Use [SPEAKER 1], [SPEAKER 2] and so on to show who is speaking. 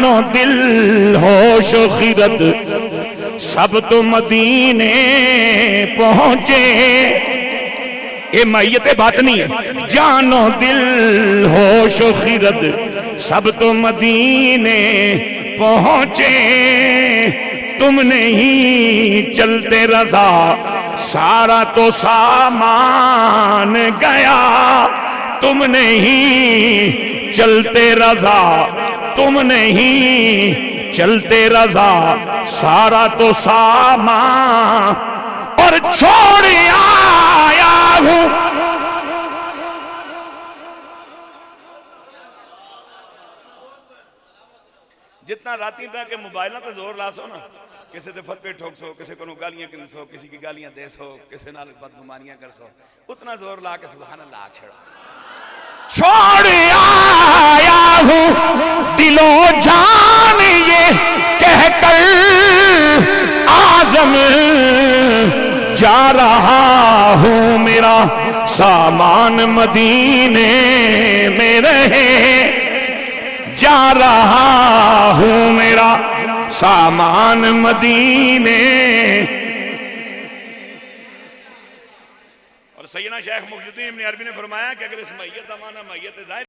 [SPEAKER 1] जानो दिल होश खिरत सब तो मदीने पहुंचे। ये मैयत बातनी है। जानो दिल होश खिरत सब तो मदीने पहुंचे। तुम नहीं चलते रजा सारा तो सामान गया। तुम नहीं चलते रजा, तुम नहीं चलते रजा सारा तो सामान और छोड़ आया हूं।
[SPEAKER 2] जितना राती बह के मोबाइल तो जोर ला सो ना, किसी ते फतवे ठोक सो, किसी को गालियां गिन सो, किसी की गालियां दे सो, किसी नाल बदगुमानियां कर सो, उतना जोर ला के सुभान अल्लाह छेड़ो।
[SPEAKER 1] छोड़ आया हूं दिलो जान ये कहकर आजम जा रहा हूं। मेरा सामान मदीने में रहे जा रहा हूं। मेरा सामान मदीने।
[SPEAKER 2] और सैयदना शेख मुखजुद्दीन इब्न अरबी ने फरमाया कि अगर इस मैयत का माना मैयत ज़ाहिर